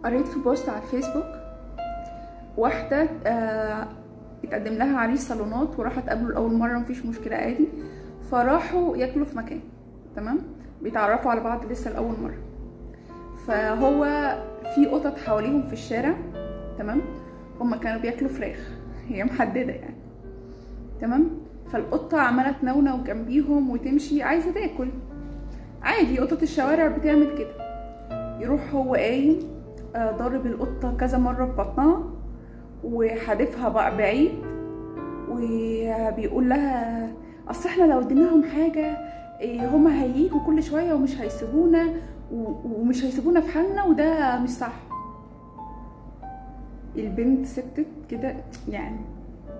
قريت في بوست على الفيسبوك واحدة اتقدم لها عريس صالونات وراحت قابله لأول مرة، مفيش مشكلة عادي. فراحوا ياكلوا في مكان، تمام، بيتعرفوا على بعض لسه لأول مرة. فهو في قطط حواليهم في الشارع، تمام، هما كانوا بياكلوا فراخ، هي محددة يعني، تمام. فالقطة عمالة تنونو جنبيهم وتمشي عايزة تاكل عادي، قطط الشوارع بتعمل كده. يروح هو قايم ضارب القطة كذا مرة في بطنها وحادفها بقى بعيد، وبيقول لها اصل احنا لو اديناهم حاجة هما هييجوا كل شوية ومش هيسيبونا ومش هيسيبونا في حالنا، وده مش صح. البنت سكتت كده، يعني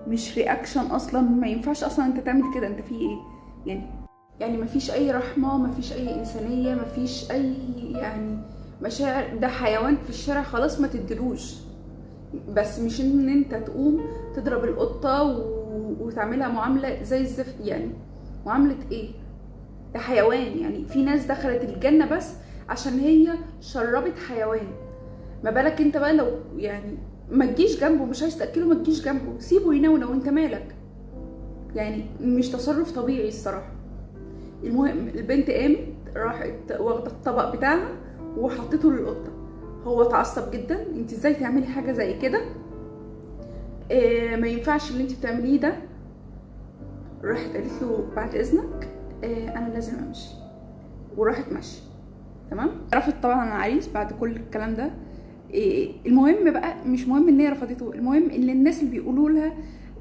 مش رياكشن اصلا، ما ينفعش اصلا انت تعمل كده، انت في ايه يعني مفيش اي رحمه، مفيش اي انسانيه، مفيش اي يعني مشاعر. ده حيوان في الشارع خلاص، ما تدلوش. بس مش ان انت تقوم تضرب القطه وتعملها معامله زي الزفت. يعني معامله ايه؟ ده حيوان. يعني في ناس دخلت الجنه بس عشان هي شربت حيوان، ما بالك انت بقى؟ لو يعني ما تجيش جنبه، مش عايز تاكله ما تجيش جنبه، سيبه ينونو وانت مالك. يعني مش تصرف طبيعي الصراحه. المهم البنت قامت راحت واخده الطبق بتاعها وحطيته للقطه. هو اتعصب جدا، انت ازاي تعملي حاجه زي كده؟ ما ينفعش اللي انت بتعمليه ده. راحت قالت له بعد اذنك انا لازم امشي، وراحت ماشيه، تمام. رفضت طبعا العريس بعد كل الكلام ده. المهم بقى مش مهم ان هي رفضته، المهم ان الناس اللي بيقولوا لها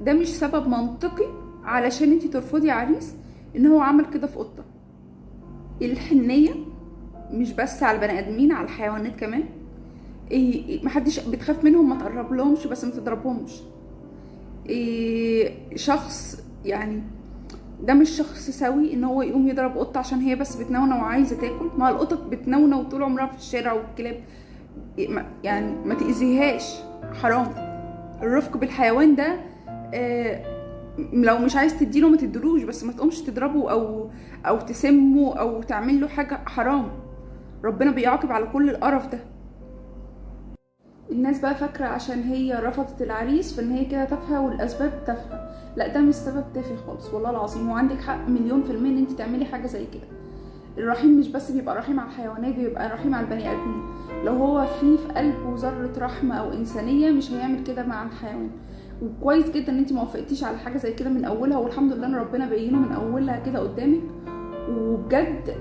ده مش سبب منطقي علشان انت ترفضي عريس ان هو عمل كده في قطه. الحنيه مش بس على البني ادمين، على الحيوانات كمان. محدش بتخاف منهم، ما تقرب لهمش بس ما تضربهمش. شخص يعني ده مش شخص سوي ان هو يقوم يضرب قطه عشان هي بس بتنونة وعايزه تاكل. ما القطط بتنونة طول عمرها في الشارع، والكلاب يعني ما تأذيهاش، حرام. الرفق بالحيوان ده لو مش عايز تديله ما تدلوش، بس ما تقومش تضربه او تسمه او تعمل له حاجه، حرام. ربنا بيعاقب على كل القرف ده. الناس بقى فاكره عشان هي رفضت العريس فان هي كده تافهه والاسباب تافهه. لا، ده مش سبب تافه خالص والله العظيم، وعندك حق مليون في المية ان انت تعملي حاجه زي كده. الرحيم مش بس بيبقى رحيم على الحيوانات، بيبقى رحيم على البني ادمين. لو هو في قلبه ذره رحمه او انسانيه مش هيعمل كده مع الحيوان. وكويس جدا ان انت ما وافقتيش على حاجه زي كده من اولها، والحمد لله ان ربنا بينه من اولها كده قدامك. وبجد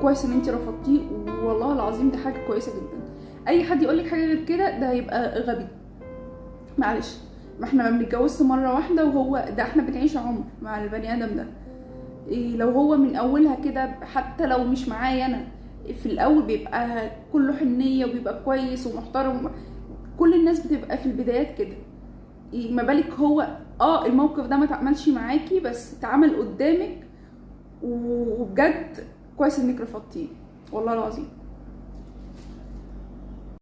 كويس ان انت رفضتيه، والله العظيم دي حاجه كويسه جدا. اي حد يقول لك حاجه غير كده ده يبقى غبي، معلش. ما احنا ما بنتجوزش مره واحده، وهو ده احنا بنعيش عمر مع البني ادم ده. لو هو من اولها كده، حتى لو مش معايا انا، في الاول بيبقى كله حنيه وبيبقى كويس ومحترم. كل الناس بتبقى في البدايات كده. ما بالك هو الموقف ده ما اتعملش معاكي بس اتعمل قدامك، وبجد كويس انك رفضتيه والله العظيم.